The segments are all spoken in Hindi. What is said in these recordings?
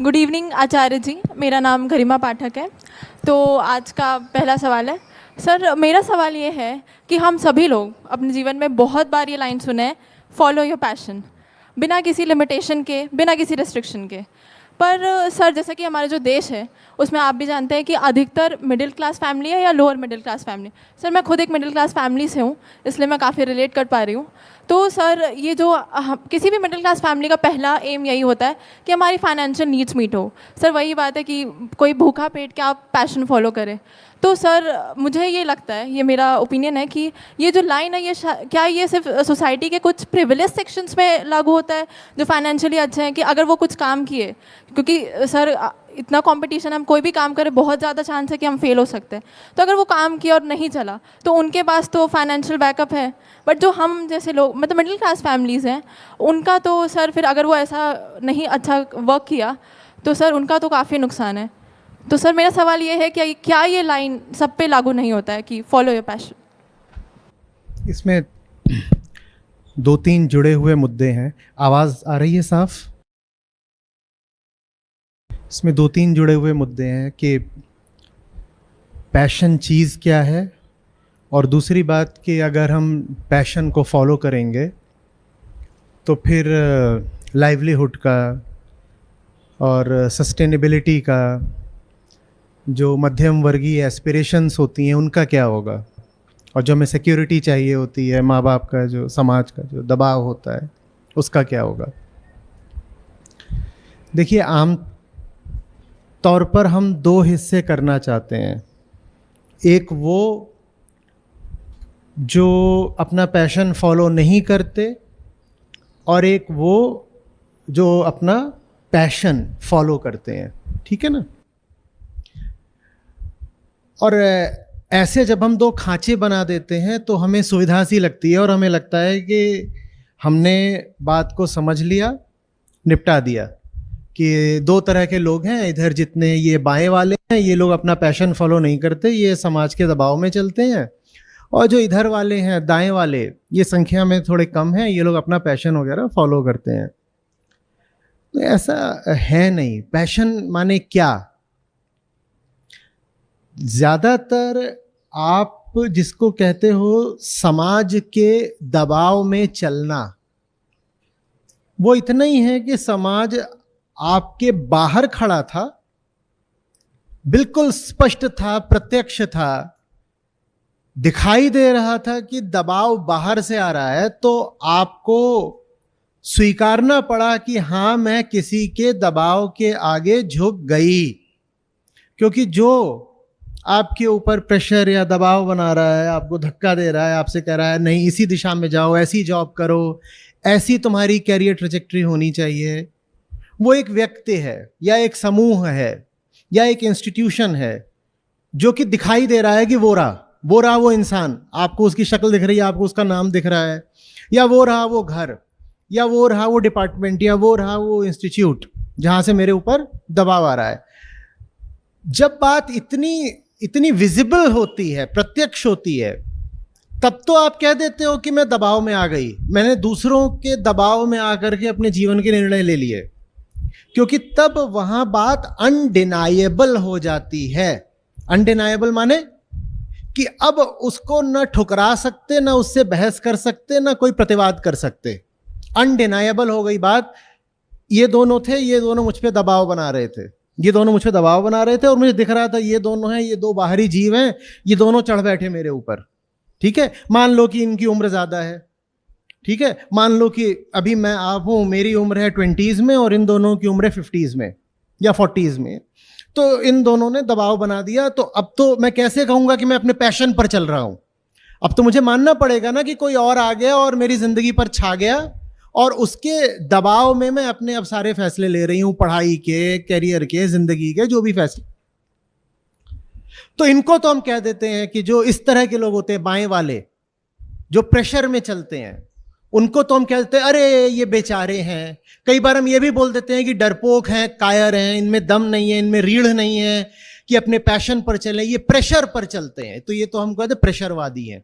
गुड इवनिंग आचार्य जी, मेरा नाम गरिमा पाठक है। तो आज का पहला सवाल है सर, मेरा सवाल ये है कि हम सभी लोग अपने जीवन में बहुत बार ये लाइन सुने हैं, फॉलो योर पैशन, बिना किसी लिमिटेशन के, बिना किसी रिस्ट्रिक्शन के। पर सर, जैसे कि हमारा जो देश है उसमें आप भी जानते हैं कि अधिकतर मिडिल क्लास फैमिली है या lower middle class family. Sir, मैं खुद एक मिडिल क्लास फैमिली से हूँ, इसलिए मैं काफ़ी रिलेट कर पा रही हूँ। तो सर, ये जो किसी भी मिडिल क्लास फैमिली का पहला एम यही होता है कि हमारी फाइनेंशियल नीड्स मीट हो। सर, वही बात है कि कोई भूखा पेट क्या पैशन फॉलो करे। तो सर, मुझे ये लगता है, ये मेरा ओपिनियन है कि ये जो लाइन है, ये क्या ये सिर्फ सोसाइटी के कुछ प्रिविलेज सेक्शंस में लागू होता है जो फाइनेंशियली अच्छे हैं, कि अगर वो कुछ काम किए, क्योंकि सर इतना कंपटीशन, हम कोई भी काम करें बहुत ज़्यादा चांस है कि हम फेल हो सकते हैं। तो अगर वो काम किया और नहीं चला तो उनके पास तो फाइनेंशियल बैकअप है, बट जो हम जैसे लोग, मतलब मिडिल क्लास फैमिलीज़ हैं, उनका तो सर फिर अगर वो ऐसा नहीं अच्छा वर्क किया तो सर उनका तो काफ़ी नुकसान है। तो सर, मेरा सवाल ये है कि क्या ये लाइन सब पे लागू नहीं होता है कि फॉलो योर पैशन? इसमें दो तीन जुड़े हुए मुद्दे हैं। आवाज़ आ रही है साफ? इसमें दो तीन जुड़े हुए मुद्दे हैं कि पैशन चीज़ क्या है, और दूसरी बात कि अगर हम पैशन को फॉलो करेंगे तो फिर लाइवलीहुड का और सस्टेनेबिलिटी का, जो मध्यम वर्गीय एस्पिरेशंस होती हैं, उनका क्या होगा, और जो हमें सिक्योरिटी चाहिए होती है, माँ बाप का जो, समाज का जो दबाव होता है, उसका क्या होगा। देखिए, आम तौर पर हम दो हिस्से करना चाहते हैं। एक वो जो अपना पैशन फॉलो नहीं करते, और एक वो जो अपना पैशन फॉलो करते हैं। ठीक है ना? और ऐसे जब हम दो खांचे बना देते हैं तो हमें सुविधा सी लगती है, और हमें लगता है कि हमने बात को समझ लिया, निपटा दिया, कि दो तरह के लोग हैं। इधर जितने ये बाएं वाले हैं, ये लोग अपना पैशन फॉलो नहीं करते, ये समाज के दबाव में चलते हैं, और जो इधर वाले हैं, दाएं वाले, ये संख्या में थोड़े कम हैं, ये लोग अपना पैशन वगैरह फॉलो करते हैं। तो ऐसा है नहीं। पैशन माने क्या? ज़्यादातर आप जिसको कहते हो समाज के दबाव में चलना, वो इतना ही है कि समाज आपके बाहर खड़ा था, बिल्कुल स्पष्ट था, प्रत्यक्ष था, दिखाई दे रहा था कि दबाव बाहर से आ रहा है, तो आपको स्वीकारना पड़ा कि हाँ, मैं किसी के दबाव के आगे झुक गई। क्योंकि जो आपके ऊपर प्रेशर या दबाव बना रहा है, आपको धक्का दे रहा है, आपसे कह रहा है नहीं इसी दिशा में जाओ, ऐसी जॉब करो, ऐसी तुम्हारी कैरियर ट्रेजेक्ट्री होनी चाहिए, वो एक व्यक्ति है या एक समूह है या एक इंस्टीट्यूशन है जो कि दिखाई दे रहा है कि वो रहा वो इंसान, आपको उसकी शक्ल दिख रही है, आपको उसका नाम दिख रहा है, या वो रहा वो घर, या वो रहा वो डिपार्टमेंट, या वो रहा वो इंस्टीट्यूट जहां से मेरे ऊपर दबाव आ रहा है। जब बात इतनी विजिबल होती है, प्रत्यक्ष होती है, तब तो आप कह देते हो कि मैं दबाव में आ गई, मैंने दूसरों के दबाव में आकर के अपने जीवन के निर्णय ले लिए, क्योंकि तब वहां बात अनडिनाएबल हो जाती है। अनडिनाएबल माने कि अब उसको न ठुकरा सकते, न उससे बहस कर सकते, न कोई प्रतिवाद कर सकते। अनडिनाएबल हो गई बात। ये दोनों थे, ये दोनों मुझ पे दबाव बना रहे थे, ये दोनों मुझ पे दबाव बना रहे थे, और मुझे दिख रहा था ये दोनों हैं, ये दो बाहरी जीव हैं, ये दोनों चढ़ बैठे मेरे ऊपर। ठीक है? मान लो कि इनकी उम्र ज्यादा है, ठीक है, मान लो कि अभी मैं आप हूं, मेरी उम्र है 20s में और इन दोनों की उम्र है 50s में या 40s में, तो इन दोनों ने दबाव बना दिया। तो अब तो मैं कैसे कहूंगा कि मैं अपने पैशन पर चल रहा हूं? अब तो मुझे मानना पड़ेगा ना कि कोई और आ गया और मेरी जिंदगी पर छा गया, और उसके दबाव में मैं अपने अब सारे फैसले ले रही हूं, पढ़ाई के, कैरियर के, जिंदगी के, जो भी फैसले। तो इनको तो हम कह देते हैं कि जो इस तरह के लोग होते हैं, बाएं वाले, जो प्रेशर में चलते हैं, उनको तो हम कहते हैं अरे ये बेचारे हैं। कई बार हम ये भी बोल देते हैं कि डरपोक हैं, कायर हैं, इनमें दम नहीं है, इनमें रीढ़ नहीं है कि अपने पैशन पर चले, ये प्रेशर पर चलते हैं। तो ये तो हम कहते हैं प्रेशरवादी हैं।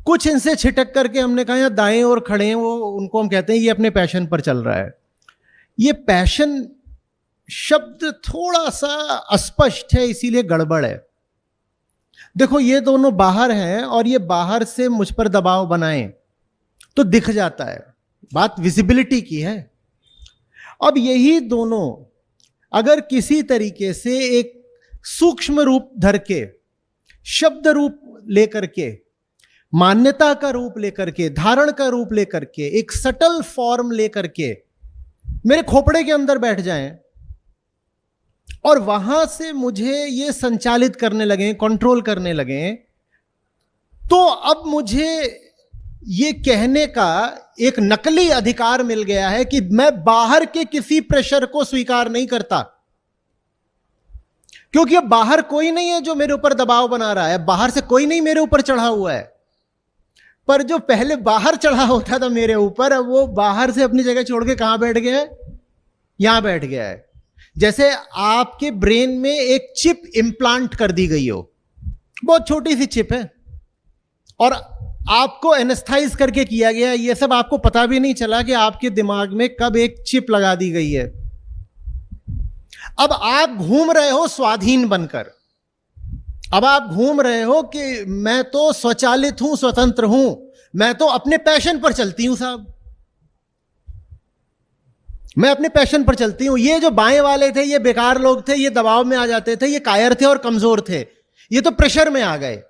कुछ इनसे छिटक करके हमने कहा यहाँ दाएं और खड़े हैं, वो उनको हम कहते हैं ये अपने पैशन पर चल रहा है। ये पैशन शब्द थोड़ा सा अस्पष्ट है, इसीलिए गड़बड़ है। देखो ये दोनों बाहर हैं और ये बाहर से मुझ पर दबाव बनाएं तो दिख जाता है, बात विजिबिलिटी की है। अब यही दोनों अगर किसी तरीके से एक सूक्ष्म रूप धर के, शब्द रूप लेकर के, मान्यता का रूप लेकर के, धारण का रूप लेकर के, एक सटल फॉर्म लेकर के मेरे खोपड़े के अंदर बैठ जाएं और वहां से मुझे ये संचालित करने लगे, कंट्रोल करने लगे, तो अब मुझे ये कहने का एक नकली अधिकार मिल गया है कि मैं बाहर के किसी प्रेशर को स्वीकार नहीं करता, क्योंकि अब बाहर कोई नहीं है जो मेरे ऊपर दबाव बना रहा है, बाहर से कोई नहीं मेरे ऊपर चढ़ा हुआ है। पर जो पहले बाहर चढ़ा होता था मेरे ऊपर, अब वो बाहर से अपनी जगह छोड़ के कहां बैठ गया है? यहां बैठ गया है। जैसे आपके ब्रेन में एक चिप इंप्लांट कर दी गई हो, बहुत छोटी सी चिप है, और आपको एनेस्थाइज करके किया गया। ये सब आपको पता भी नहीं चला कि आपके दिमाग में कब एक चिप लगा दी गई है। अब आप घूम रहे हो स्वाधीन बनकर, अब आप घूम रहे हो कि मैं तो स्वचालित हूं, स्वतंत्र हूं, मैं तो अपने पैशन पर चलती हूं साहब, मैं अपने पैशन पर चलती हूं। ये जो बाएं वाले थे, ये बेकार लोग थे, ये दबाव में आ जाते थे, ये कायर थे और कमजोर थे, ये तो प्रेशर में आ गए।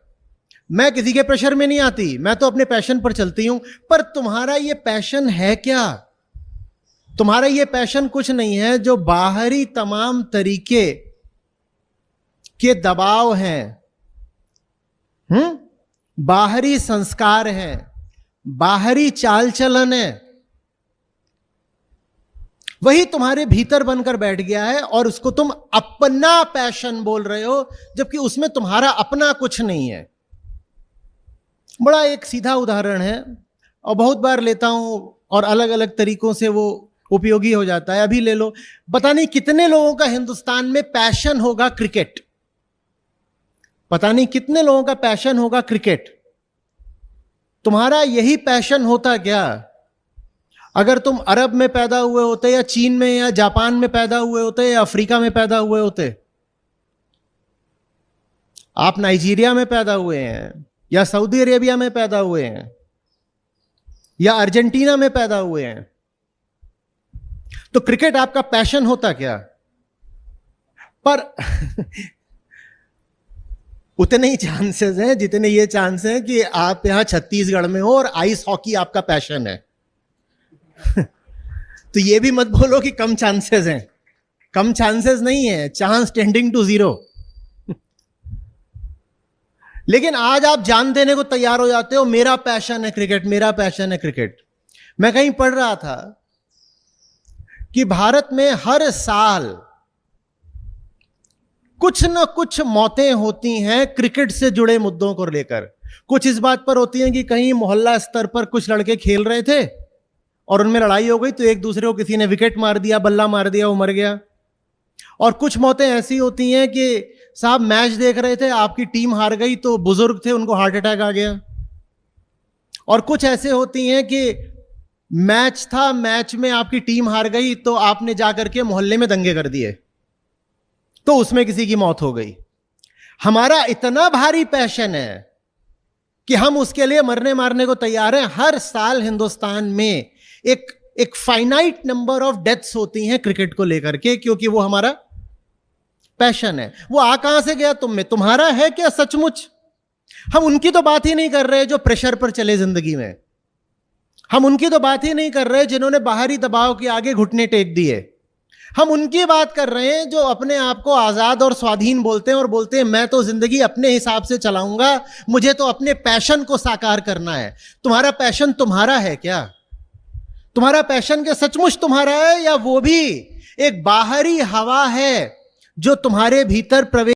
मैं किसी के प्रेशर में नहीं आती, मैं तो अपने पैशन पर चलती हूं। पर तुम्हारा ये पैशन है क्या? तुम्हारा ये पैशन कुछ नहीं है जो बाहरी तमाम तरीके के दबाव हैं, बाहरी संस्कार हैं, बाहरी चाल चलन है, वही तुम्हारे भीतर बनकर बैठ गया है और उसको तुम अपना पैशन बोल रहे हो, जबकि उसमें तुम्हारा अपना कुछ नहीं है। बड़ा एक सीधा उदाहरण है और बहुत बार लेता हूं और अलग अलग तरीकों से वो उपयोगी हो जाता है। अभी ले लो, पता नहीं कितने लोगों का हिंदुस्तान में पैशन होगा क्रिकेट, पता नहीं कितने लोगों का पैशन होगा क्रिकेट। तुम्हारा यही पैशन होता क्या? अगर तुम अरब में पैदा हुए होते, या चीन में, या जापान में पैदा हुए होते, या अफ्रीका में पैदा हुए होते, आप नाइजीरिया में पैदा हुए हैं, या सऊदी अरेबिया में पैदा हुए हैं, या अर्जेंटीना में पैदा हुए हैं, तो क्रिकेट आपका पैशन होता क्या? पर उतने ही चांसेस हैं जितने ये चांस हैं कि आप यहां छत्तीसगढ़ में हो और आइस हॉकी आपका पैशन है। तो ये भी मत बोलो कि कम चांसेस हैं, कम चांसेस नहीं है, चांस टेंडिंग टू 0। लेकिन आज आप जान देने को तैयार हो जाते हो, मेरा पैशन है क्रिकेट, मेरा पैशन है क्रिकेट। मैं कहीं पढ़ रहा था कि भारत में हर साल कुछ न कुछ मौतें होती हैं क्रिकेट से जुड़े मुद्दों को लेकर। कुछ इस बात पर होती हैं कि कहीं मोहल्ला स्तर पर कुछ लड़के खेल रहे थे और उनमें लड़ाई हो गई, तो एक दूसरे को किसी ने विकेट मार दिया, बल्ला मार दिया, वो मर गया। और कुछ मौतें ऐसी होती हैं कि साहब मैच देख रहे थे, आपकी टीम हार गई, तो बुजुर्ग थे, उनको हार्ट अटैक आ गया। और कुछ ऐसे होती हैं कि मैच था, मैच में आपकी टीम हार गई, तो आपने जाकर के मोहल्ले में दंगे कर दिए, तो उसमें किसी की मौत हो गई। हमारा इतना भारी पैशन है कि हम उसके लिए मरने मारने को तैयार हैं। हर साल हिंदुस्तान में एक फाइनाइट नंबर ऑफ डेथ्स होती हैं क्रिकेट को लेकर के, क्योंकि वो हमारा पैशन है। वो आ कहां से गया तुम में? तुम्हारा है क्या सचमुच? हम उनकी तो बात ही नहीं कर रहे जो प्रेशर पर चले जिंदगी में, हम उनकी तो बात ही नहीं कर रहे जिन्होंने बाहरी दबाव के आगे घुटने टेक दिए। हम उनकी बात कर रहे हैं जो अपने आप को आजाद और स्वाधीन बोलते हैं और बोलते हैं मैं तो जिंदगी अपने हिसाब से चलाऊंगा, मुझे तो अपने पैशन को साकार करना है। तुम्हारा पैशन तुम्हारा है क्या? तुम्हारा पैशन क्या सचमुच तुम्हारा है, या वो भी एक बाहरी हवा है जो तुम्हारे भीतर प्रवेश